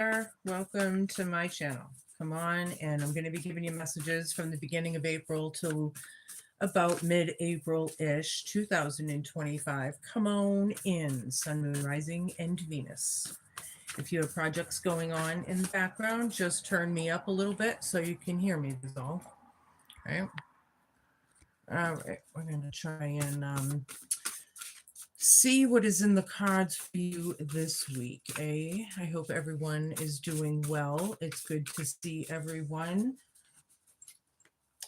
there. Welcome to my channel. Come on, and I'm going to be giving you messages from the beginning of April to about mid-April-ish, 2025. Come on in, Sun, Moon, Rising, and Venus. If you have projects going on in the background, just turn me up a little bit so you can hear me, that's all. All right, we're going to try and see what is in the cards for you this week. I hope everyone is doing well. It's good to see everyone.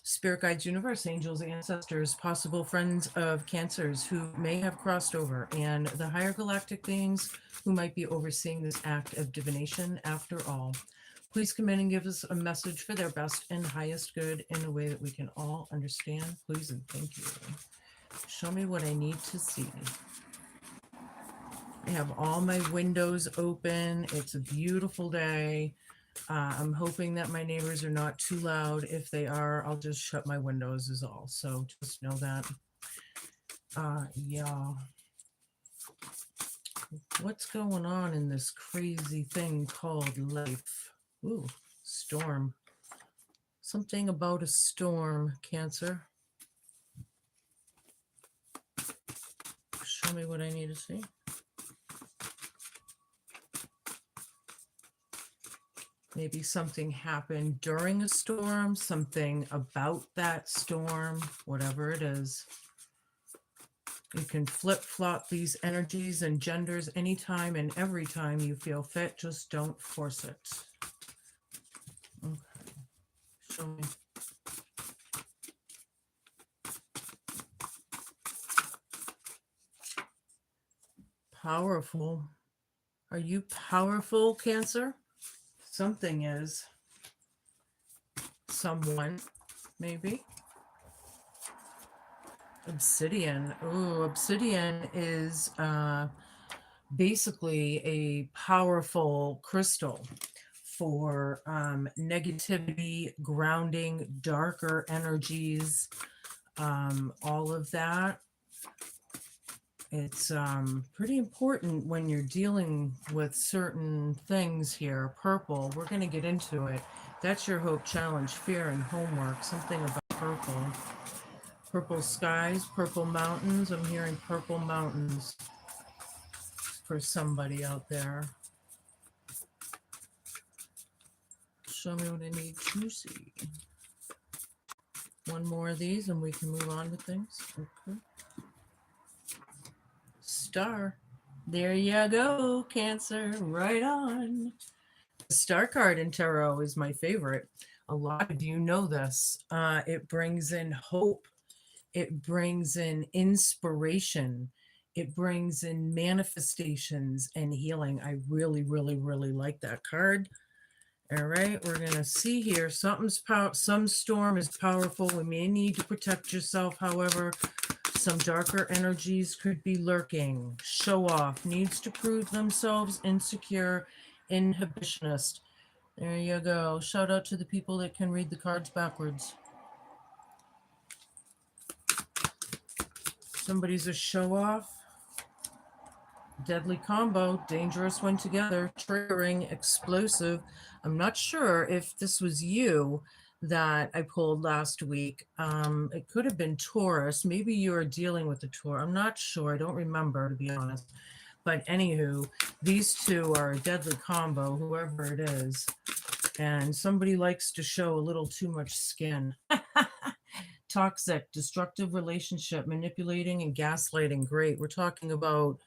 Spirit guides, universe, angels, ancestors, possible friends of Cancers who may have crossed over, and the higher galactic beings who might be overseeing this act of divination after all. Please come in and give us a message for their best and highest good in a way that we can all understand. Please and thank you. Show me what I need to see. I have all my windows open. It's a beautiful day. I'm hoping that my neighbors are not too loud. If they are, I'll just shut my windows is all. So just know that. Yeah. What's going on in this crazy thing called life? Ooh, storm. Something about a storm, Cancer. Show me what I need to see. Maybe something happened during a storm, something about that storm, whatever it is. You can flip-flop these energies and genders anytime and every time you feel fit. Just don't force it. Okay. Show me. Powerful. Are you powerful, Cancer? Something is. Someone, maybe. Obsidian. Oh, obsidian is basically a powerful crystal for negativity, grounding, darker energies, all of that. It's pretty important when you're dealing with certain things here. Purple, we're going to get into it. That's your hope, challenge, fear, and homework. Something about purple. Purple skies, purple mountains. I'm hearing purple mountains for somebody out there. Show me what I need to see. One more of these and we can move on with things. Okay. Star. There you go, Cancer. Right on. The star card in tarot is my favorite. A lot of you know this. It brings in hope. It brings in inspiration. It brings in manifestations and healing. I really, really, really like that card. All right, we're going to see here. Some storm is powerful. We may need to protect yourself. However, some darker energies could be lurking. Show off. Needs to prove themselves. Insecure. Inhibitionist. There you go. Shout out to the people that can read the cards backwards. Somebody's a show off. Deadly combo. Dangerous when together. Triggering. Explosive. I'm not sure if this was you that I pulled last week. It could have been Taurus. Maybe you are dealing with the Taurus. I'm not sure. I don't remember, to be honest. But anywho, these two are a deadly combo, whoever it is. And somebody likes to show a little too much skin. Toxic, destructive relationship, manipulating and gaslighting. Great. We're talking about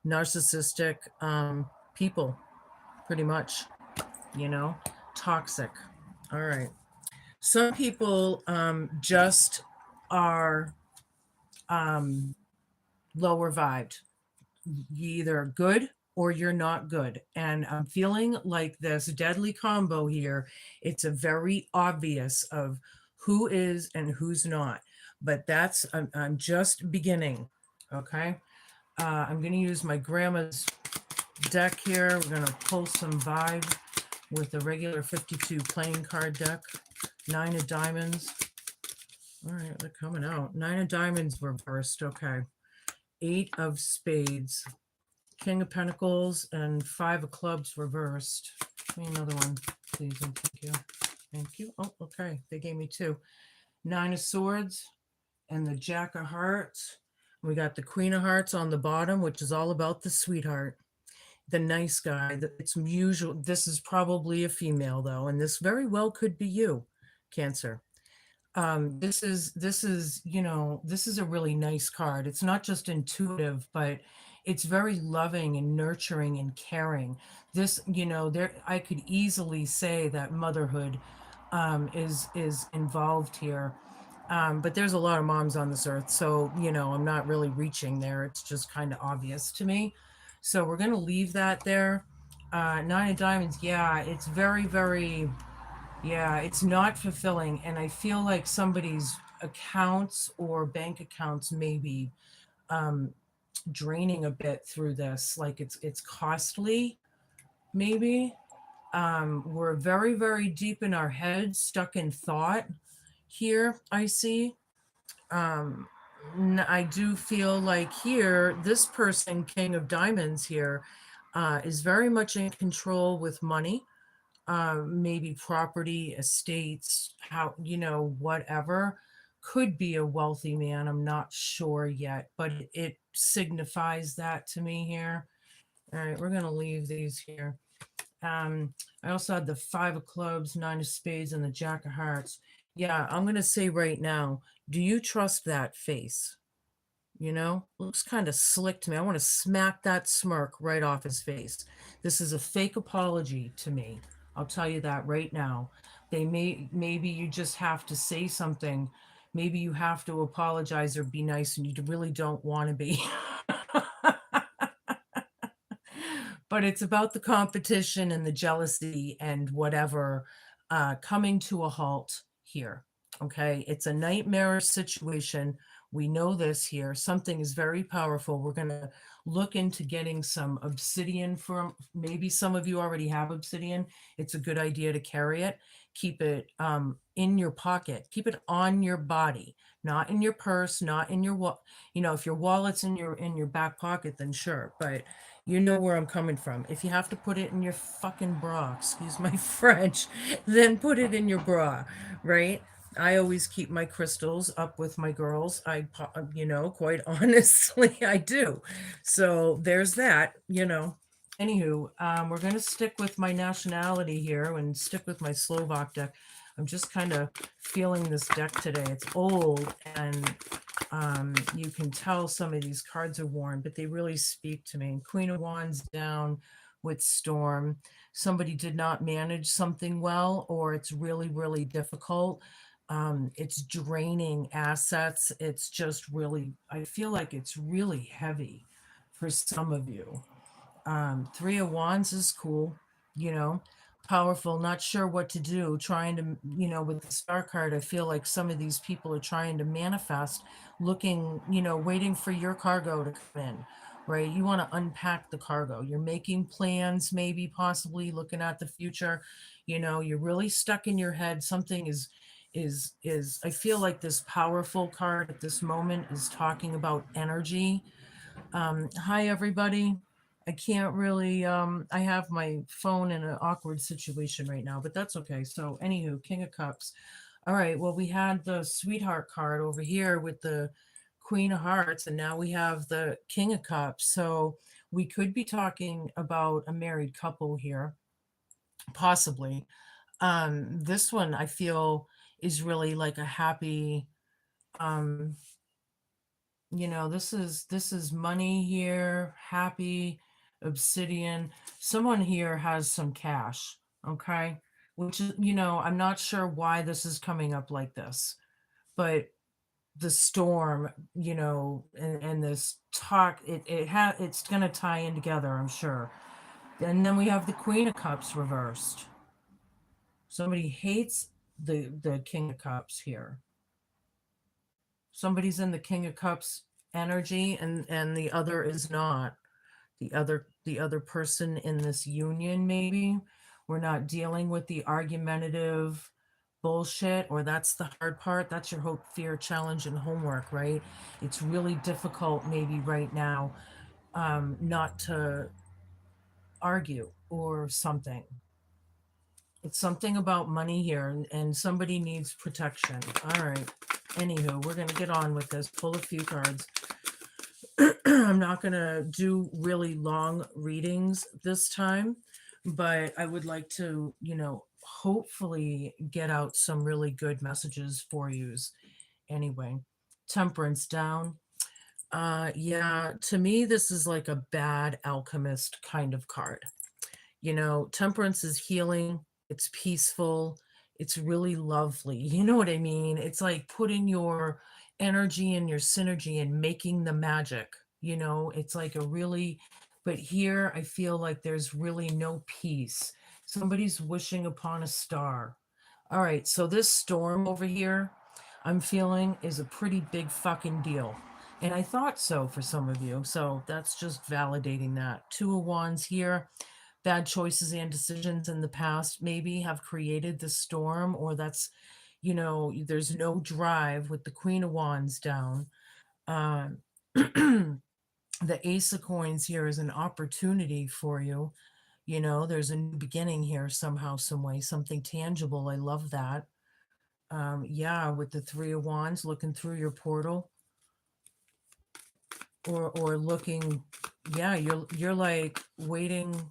narcissistic people, pretty much, you know, toxic. All right. Some people just are lower vibed. You're either good or you're not good. And I'm feeling like this deadly combo here. It's a very obvious of who is and who's not. But that's, I'm just beginning. Okay. I'm going to use my grandma's deck here. We're going to pull some vibe with the regular 52 playing card deck. 9 of diamonds. All right, they're coming out. 9 of diamonds reversed. Okay. 8 of spades. King of pentacles and 5 of clubs reversed. Give me another one, please, and thank you. Thank you. Oh, okay. They gave me two. Nine of Swords and the Jack of Hearts. We got the Queen of Hearts on the bottom, which is all about the sweetheart, the nice guy. It's usual. This is probably a female though, and this very well could be you, Cancer. This is this is a really nice card. It's not just intuitive, but it's very loving and nurturing and caring. This, there I could easily say that motherhood is involved here. But there's a lot of moms on this earth, so I'm not really reaching there. It's just kind of obvious to me. So we're gonna leave that there. Nine of Diamonds, yeah, it's very, very, yeah, it's not fulfilling, and I feel like somebody's accounts or bank accounts maybe um, draining a bit through this. Like it's costly, maybe. We're very, very deep in our heads, stuck in thought here, I see. um I do feel like here this person, King of Diamonds here, is very much in control with money, maybe property, estates, how, whatever. Could be a wealthy man, I'm not sure yet, but it signifies that to me here. All right, we're going to leave these here. I also had the Five of Clubs, Nine of Spades, and the Jack of Hearts. Yeah, I'm going to say right now, do you trust that face? Looks kind of slick to me. I want to smack that smirk right off his face. This is a fake apology to me. I'll tell you that right now. Maybe you just have to say something. Maybe you have to apologize or be nice and you really don't want to be. But it's about the competition and the jealousy and whatever coming to a halt here. Okay, it's a nightmare situation. We know this here. Something is very powerful. We're going to look into getting some obsidian from, maybe some of you already have obsidian. It's a good idea to carry it. Keep it in your pocket. Keep it on your body, not in your purse, not in your if your wallet's in your back pocket, then sure. But you know where I'm coming from. If you have to put it in your fucking bra, excuse my French, then put it in your bra, right? I always keep my crystals up with my girls. Quite honestly, I do. So there's that. Anywho, we're going to stick with my nationality here and stick with my Slovak deck. I'm just kind of feeling this deck today. It's old and you can tell some of these cards are worn, but they really speak to me. Queen of Wands down with Storm. Somebody did not manage something well, or it's really, really difficult. It's draining assets. It's just really, I feel like it's really heavy for some of you. Three of Wands is cool, you know, powerful, not sure what to do, trying to, with the Star card, I feel like some of these people are trying to manifest, looking, waiting for your cargo to come in, right? You want to unpack the cargo. You're making plans, maybe possibly looking at the future. You're really stuck in your head. Something is I feel like this powerful card at this moment is talking about energy. Hi, everybody. I can't really, I have my phone in an awkward situation right now, but that's okay. So, anywho, King of Cups. All right, well, we had the Sweetheart card over here with the Queen of Hearts, and now we have the King of Cups. So, we could be talking about a married couple here, possibly. This one I feel is really like a happy, um, this is money here, happy, obsidian. Someone here has some cash, okay? Which is, I'm not sure why this is coming up like this, but the storm, and this talk, it's gonna tie in together, I'm sure. And then we have the Queen of Cups reversed. Somebody hates the King of Cups here. Somebody's in the King of Cups energy, and the other is not. The other person in this union, maybe we're not dealing with the argumentative bullshit, or that's the hard part. That's your hope, fear, challenge, and homework, right? It's really difficult maybe right now, not to argue or something. It's something about money here, and somebody needs protection. All right. Anywho, we're going to get on with this. Pull a few cards. I'm not going to do really long readings this time, but I would like to, hopefully get out some really good messages for you. Anyway, Temperance down. Yeah, to me, this is like a bad alchemist kind of card. Temperance is healing, it's peaceful, it's really lovely. You know what I mean? It's like putting your energy and your synergy and making the magic. It's like a really, but here I feel like there's really no peace. Somebody's wishing upon a star. All right, so this storm over here, I'm feeling is a pretty big fucking deal. And I thought so for some of you. So that's just validating that. Two of Wands here. Bad choices and decisions in the past maybe have created the storm, or there's no drive with the Queen of Wands down. The Ace of Coins here is an opportunity for you. There's a new beginning here somehow, some way, something tangible. I love that. Yeah, with the Three of Wands, looking through your portal, or looking, yeah, you're like waiting.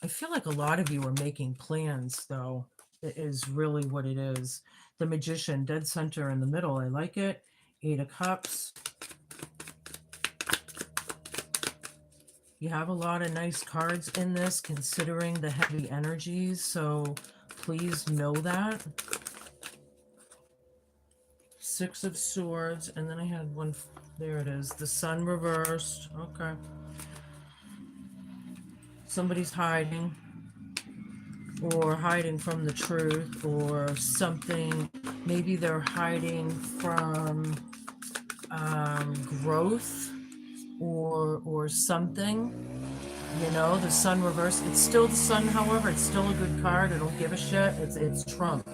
I feel like a lot of you are making plans, though. It is really what it is. The Magician, dead center in the middle. I like it. Eight of Cups. You have a lot of nice cards in this, considering the heavy energies, so please know that. Six of Swords, and then I had one, there it is, the Sun reversed. Okay. Somebody's hiding, or hiding from the truth, or something. Maybe they're hiding from growth, or something. The Sun reverse. It's still the Sun, however. It's still a good card. I don't give a shit. It's Trump,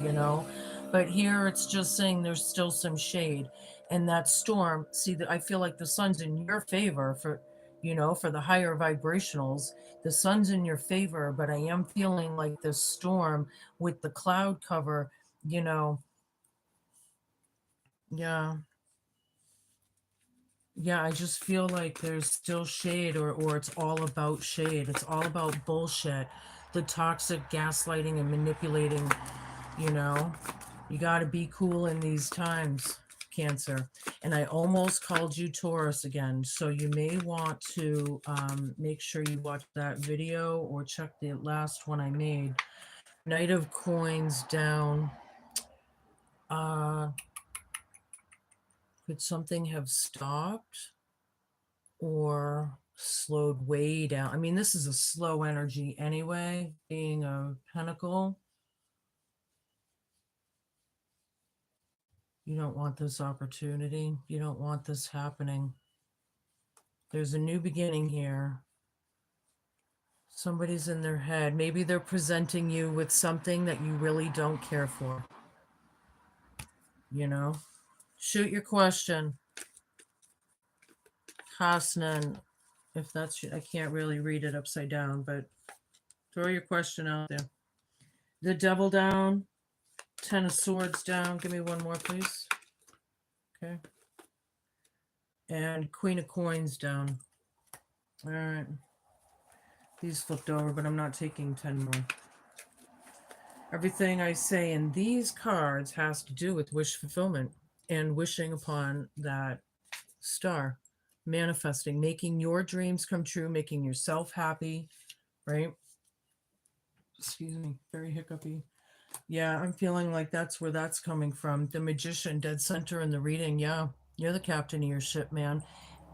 But here it's just saying there's still some shade. And that storm, see, I feel like the Sun's in your favor for the higher vibrationals. The Sun's in your favor, but I am feeling like this storm with the cloud cover, yeah. Yeah, I just feel like there's still shade, or it's all about shade. It's all about bullshit. The toxic gaslighting and manipulating, you know. You got to be cool in these times, Cancer. And I almost called you Taurus again. So you may want to make sure you watch that video or check the last one I made. Knight of Coins down. Could something have stopped or slowed way down? I mean, this is a slow energy anyway, being a pentacle. You don't want this opportunity. You don't want this happening. There's a new beginning here. Somebody's in their head. Maybe they're presenting you with something that you really don't care for. Shoot your question. Hasnan, if that's, I can't really read it upside down, but throw your question out there. The Devil down. 10 of Swords down. Give me one more, please. Okay. And Queen of Coins down. All right. These flipped over, but I'm not taking 10 more. Everything I say in these cards has to do with wish fulfillment and wishing upon that star, manifesting, making your dreams come true, making yourself happy, right? Excuse me, very hiccupy. Yeah, I'm feeling like that's where that's coming from. The Magician, dead center in the reading. Yeah, you're the captain of your ship, man.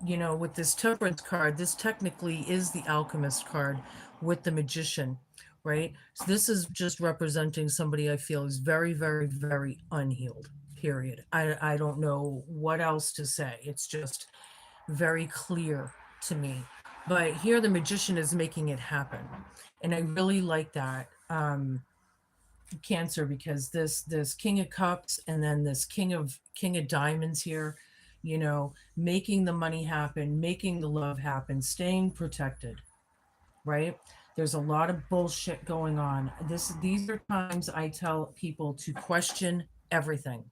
With this Temperance card, this technically is the Alchemist card with the Magician, right? So this is just representing somebody I feel is very, very, very unhealed, period. I don't know what else to say. It's just very clear to me. But here the Magician is making it happen. And I really like that. Cancer, because this King of Cups and then this King of Diamonds here, making the money happen, making the love happen, staying protected, right? There's a lot of bullshit going on. These are times I tell people to question everything.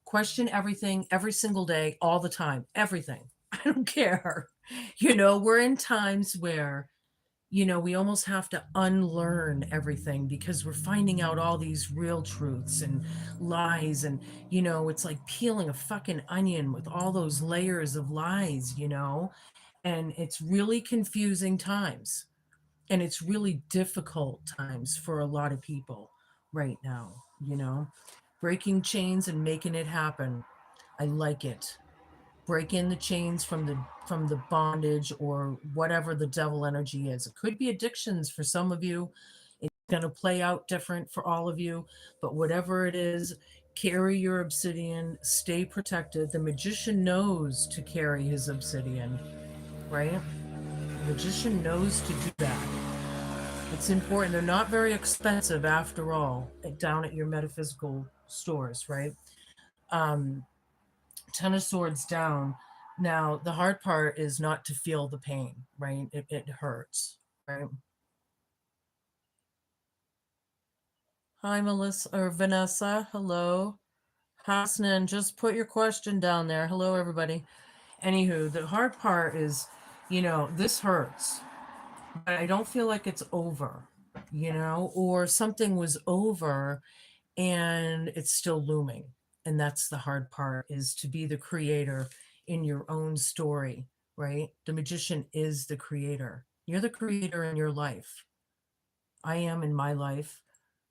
Question everything every single day, all the time, everything. I don't care. We're in times where we almost have to unlearn everything because we're finding out all these real truths and lies. And, it's like peeling a fucking onion with all those layers of lies. And it's really confusing times. And it's really difficult times for a lot of people right now. Breaking chains and making it happen. I like it. Break in the chains from the bondage or whatever the devil energy is. It could be addictions for some of you. It's going to play out different for all of you, but whatever it is, carry your obsidian, stay protected. The magician knows to carry his obsidian, right? The magician knows to do that. It's important. They're not very expensive after all, down at your metaphysical stores, right? um 10 of swords down. Now, the hard part is not to feel the pain, right? It hurts, right? Hi, Melissa or Vanessa. Hello. Hasnan, just put your question down there. Hello, everybody. Anywho, the hard part is, this hurts, but I don't feel like it's over, or something was over and it's still looming. And that's the hard part, is to be the creator in your own story, right? The magician is the creator. You're the creator in your life. I am in my life.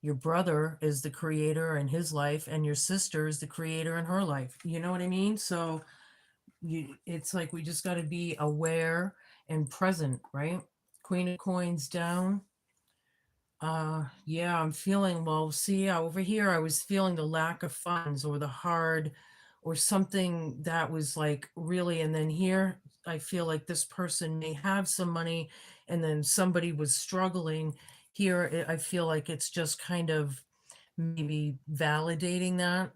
Your brother is the creator in his life, and your sister is the creator in her life. You know what I mean? So it's like we just got to be aware and present, right? Queen of coins down. Yeah, I'm feeling, well, see, over here, I was feeling the lack of funds or the hard or something that was like really, and then here, I feel like this person may have some money and then somebody was struggling. Here, I feel like it's just kind of maybe validating that,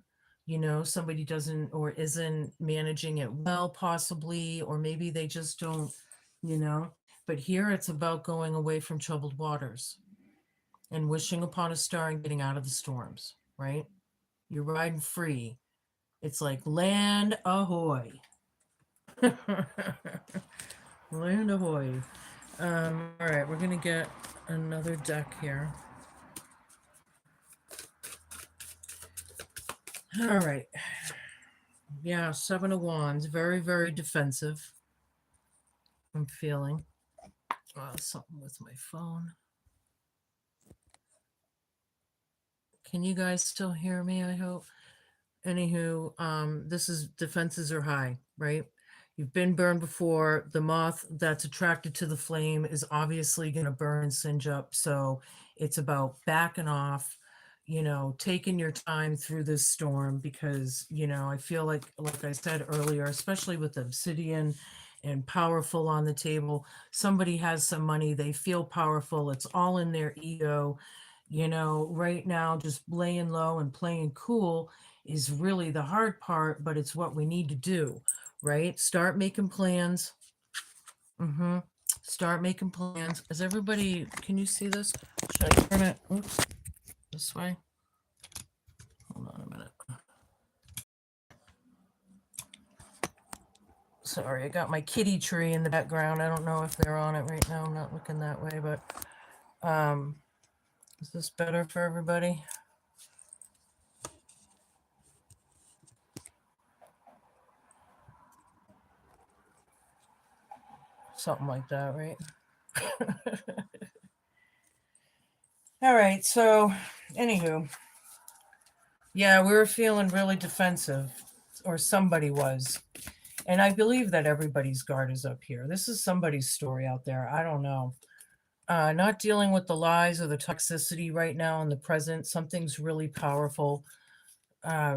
somebody doesn't or isn't managing it well, possibly, or maybe they just don't, you know. But here it's about going away from troubled waters and wishing upon a star and getting out of the storms, right? You're riding free. It's like land ahoy. Land ahoy. All right, we're going to get another deck here. All right. Yeah, 7 of Wands. Very, very defensive. I'm feeling. Something with my phone. Can you guys still hear me? I hope. Anywho, this is defenses are high, right? You've been burned before. The moth that's attracted to the flame is obviously going to burn and singe up. So it's about backing off, taking your time through this storm because, I feel like I said earlier, especially with obsidian and powerful on the table, somebody has some money, they feel powerful. It's all in their ego. Right now, just laying low and playing cool is really the hard part, but it's what we need to do, right? Start making plans. Start making plans. Is everybody, can you see this? Should I turn it, oops, this way? Hold on a minute. Sorry, I got my kitty tree in the background. I don't know if they're on it right now. I'm not looking that way, but is this better for everybody? Something like that, right? All right, so anywho, yeah, we were feeling really defensive, or somebody was. And I believe that everybody's guard is up here. This is somebody's story out there. I don't know. Not dealing with the lies or the toxicity right now in the present. Something's really powerful.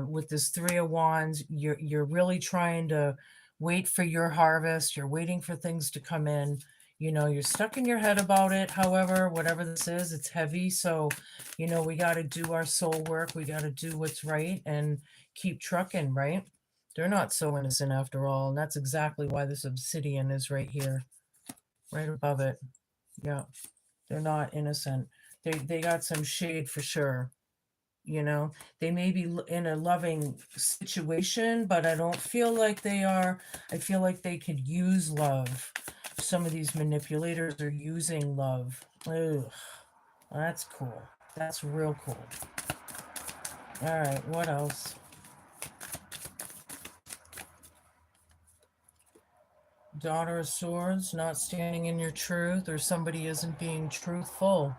With this 3 of Wands, you're really trying to wait for your harvest. You're waiting for things to come in. You're stuck in your head about it. However, whatever this is, it's heavy. So, we got to do our soul work. We got to do what's right and keep trucking, right? They're not so innocent after all. And that's exactly why this obsidian is right here, right above it. Yeah. They're not innocent. They got some shade for sure. You know, they may be in a loving situation, but I don't feel like they are. I feel like they could use love. Some of these manipulators are using love. Ugh, that's cool. That's real cool. All right, what else? Daughter of Swords, not standing in your truth, or somebody isn't being truthful.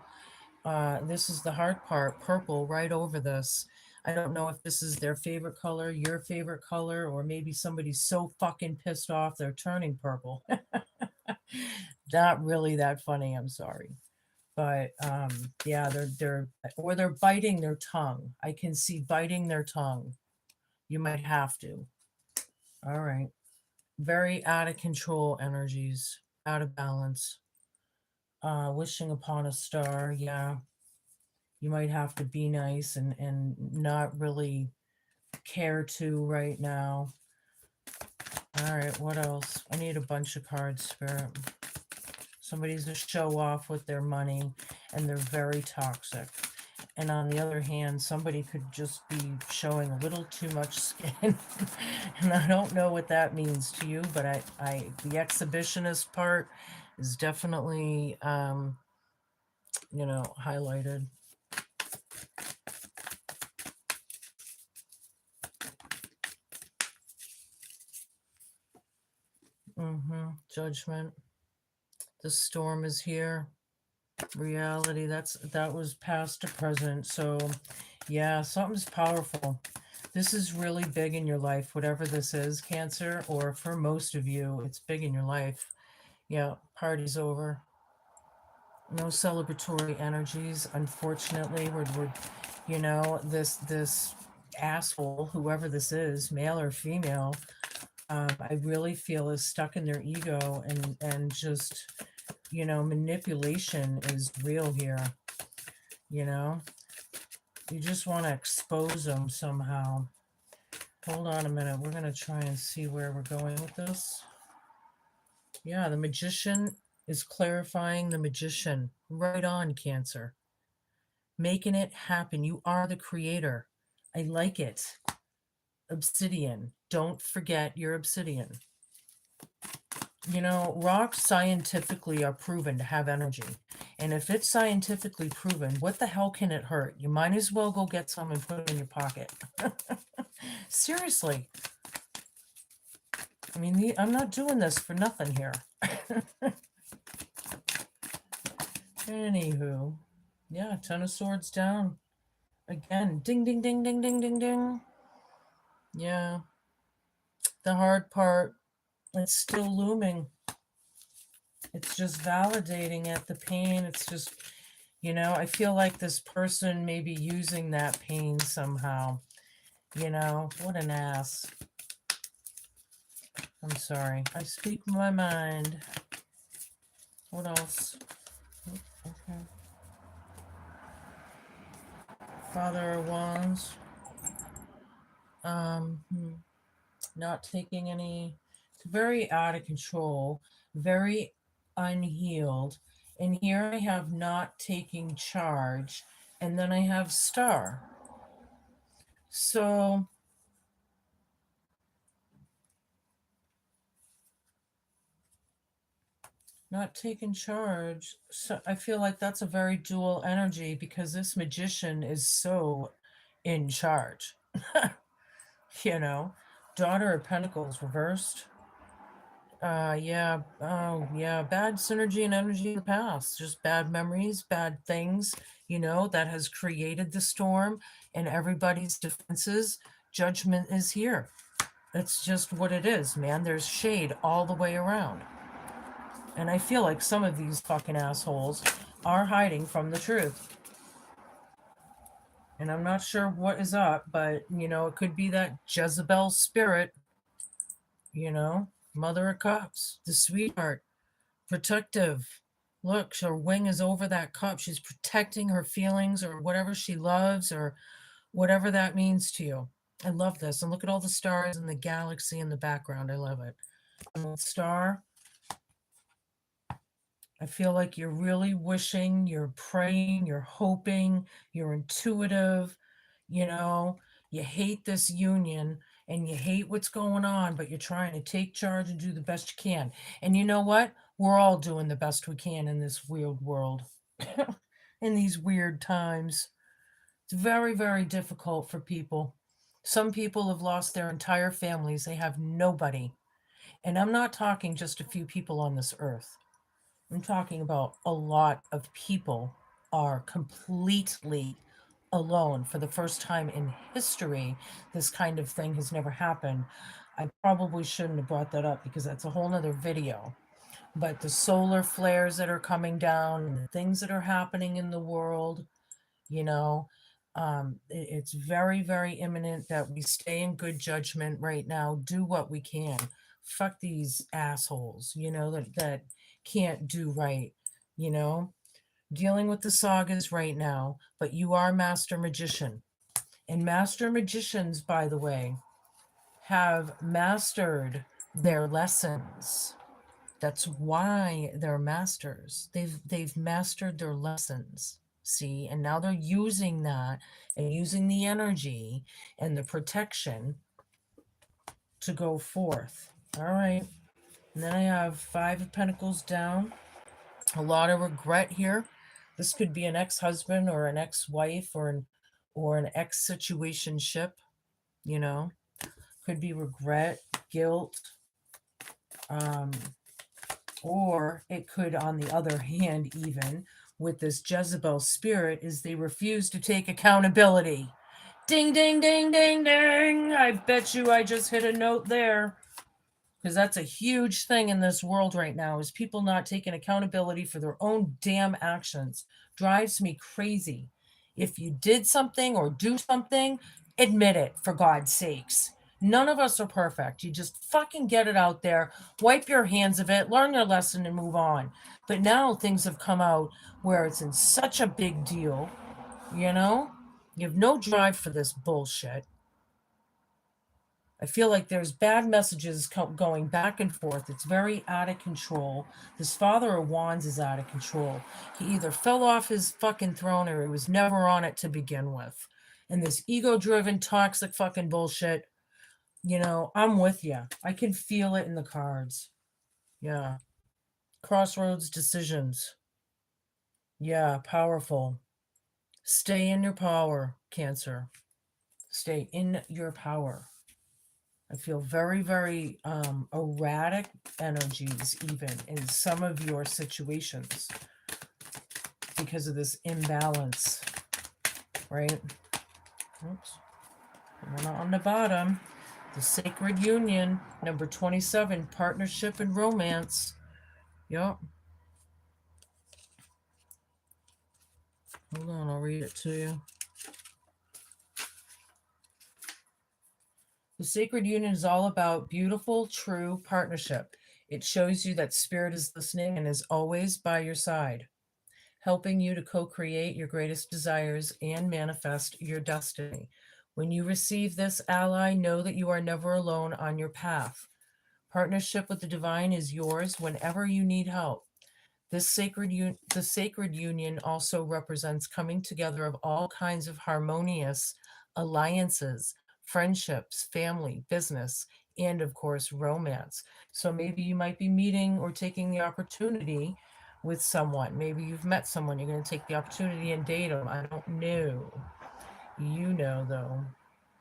This is the hard part, purple right over this. I don't know if this is their favorite color, your favorite color, or maybe somebody's so fucking pissed off they're turning purple. Not really that funny, I'm sorry. But yeah, they're biting their tongue. I can see biting their tongue. You might have to. All right. Very out of control energies, out of balance. Wishing upon a star, yeah. You might have to be nice and not really care to right now. All right, what else? I need a bunch of cards, Spirit. Somebody's a show off with their money and they're very toxic. And on the other hand, somebody could just be showing a little too much skin. And I don't know what that means to you, but the exhibitionist part is definitely, highlighted. Judgment. The storm is here. Reality, that was past to present. So yeah, something's powerful. This is really big in your life, whatever this is, Cancer, or for most of you, it's big in your life. Yeah, party's over. No celebratory energies, unfortunately. We're this asshole, whoever this is, male or female, I really feel is stuck in their ego and just, manipulation is real here. You just want to expose them somehow. Hold on a minute. We're going to try and see where we're going with this. Yeah, the magician is clarifying the magician. Right on, Cancer. Making it happen. You are the creator. I like it. Obsidian. Don't forget your obsidian. Rocks scientifically are proven to have energy. And if it's scientifically proven, what the hell can it hurt? You might as well go get some and put it in your pocket. Seriously. I mean, I'm not doing this for nothing here. Anywho. Yeah, Ten of Swords down. Again, ding, ding, ding, ding, ding, ding, ding. Yeah. The hard part, it's still looming. It's just validating it, the pain. It's just, I feel like this person may be using that pain somehow. What an ass. I'm sorry. I speak my mind. What else? Okay. Father of Wands. Not taking any, very out of control, very unhealed. And here I have not taking charge, and then I have Star. So not taking charge. So I feel like that's a very dual energy because this magician is so in charge. Daughter of Pentacles reversed. Yeah. Oh, yeah. Bad synergy and energy in the past. Just bad memories, bad things, that has created the storm and everybody's defenses. Judgment is here. It's just what it is, man. There's shade all the way around. And I feel like some of these fucking assholes are hiding from the truth. And I'm not sure what is up, but, it could be that Jezebel spirit, Mother of Cups, the sweetheart, protective. Look, her wing is over that cup. She's protecting her feelings or whatever she loves or whatever that means to you. I love this. And look at all the stars and the galaxy in the background. I love it. Star. I feel like you're really wishing, you're praying, you're hoping, you're intuitive, you know, you hate this union and you hate what's going on, but you're trying to take charge and do the best you can. And you know what? We're all doing the best we can in this weird world, in these weird times. It's very, very difficult for people. Some people have lost their entire families, they have nobody. And I'm not talking just a few people on this earth. I'm talking about a lot of people are completely alone for the first time in history. This kind of thing has never happened. I probably shouldn't have brought that up because that's a whole nother video. But the solar flares that are coming down and the things that are happening in the world, you know, it's very, very imminent that we stay in good judgment right now, do what we can. Fuck these assholes, that can't do right, you know, dealing with the sagas right now. But you are master magician, and master magicians, by the way, have mastered their lessons. That's why they're masters. They've mastered their lessons. See, and now they're using that and using the energy and the protection to go forth. All right. And then I have 5 of Pentacles down. A lot of regret here. This could be an ex-husband or an ex-wife or an ex-situationship, you know. Could be regret, guilt, um, or it could, on the other hand, even with this Jezebel spirit, is they refuse to take accountability. Ding, ding, ding, ding, ding. I bet you I just hit a note there. Because that's a huge thing in this world right now, is people not taking accountability for their own damn actions. Drives me crazy. If you did something or do something, admit it, for God's sakes. None of us are perfect. You just fucking get it out there, wipe your hands of it, learn your lesson, and move on. But now things have come out where it's in such a big deal, you know? You have no drive for this bullshit. I feel like there's bad messages going back and forth. It's very out of control. This Father of Wands is out of control. He either fell off his fucking throne or he was never on it to begin with. And this ego-driven, toxic fucking bullshit, I'm with you. I can feel it in the cards. Yeah. Crossroads decisions. Yeah, powerful. Stay in your power, Cancer. Stay in your power. I feel very, very erratic energies even in some of your situations because of this imbalance, right? Oops. We're on the bottom. The Sacred Union, number 27, partnership and romance. Yep. Hold on, I'll read it to you. The Sacred Union is all about beautiful, true partnership. It shows you that Spirit is listening and is always by your side, helping you to co-create your greatest desires and manifest your destiny. When you receive this ally, know that you are never alone on your path. Partnership with the divine is yours whenever you need help. The sacred union also represents coming together of all kinds of harmonious alliances, friendships, family, business, and of course, romance. So maybe you might be meeting or taking the opportunity with someone. Maybe you've met someone, you're going to take the opportunity and date them. I don't know. You know, though.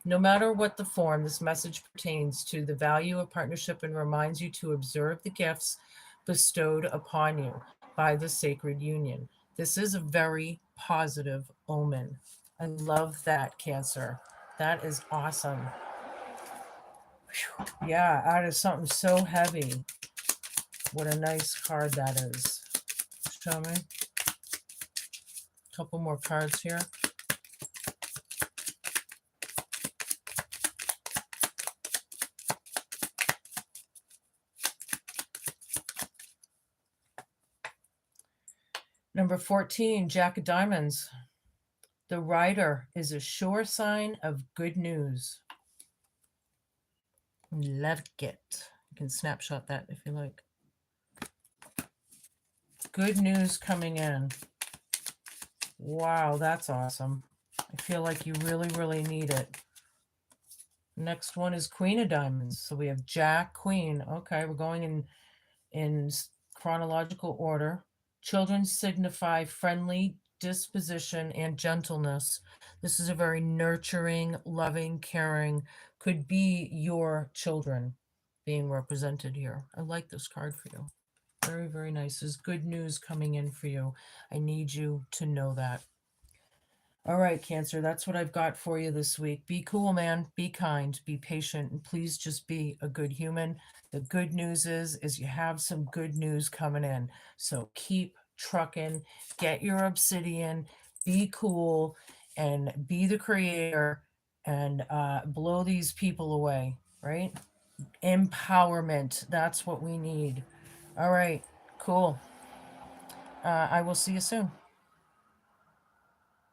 No matter what the form, this message pertains to the value of partnership and reminds you to observe the gifts bestowed upon you by the sacred union. This is a very positive omen. I love that, Cancer. That is awesome. Whew. Yeah, out of something so heavy. What a nice card that is. Show me. A couple more cards here. Number 14, Jack of Diamonds. The rider is a sure sign of good news. Love it. You can snapshot that if you like. Good news coming in. Wow, that's awesome. I feel like you really, really need it. Next one is Queen of Diamonds. So we have Jack, Queen. Okay, we're going in chronological order. Children signify friendly disposition and gentleness. This is a very nurturing, loving, caring, could be your children being represented here. I like this card for you. Very, very nice. There's good news coming in for you. I need you to know that. All right, Cancer, that's what I've got for you this week. Be cool, man. Be kind. Be patient. And please just be a good human. The good news is you have some good news coming in. So keep trucking. Get your obsidian. Be cool and be the creator and blow these people away, right? Empowerment. That's what we need. All right, cool. I will see you soon.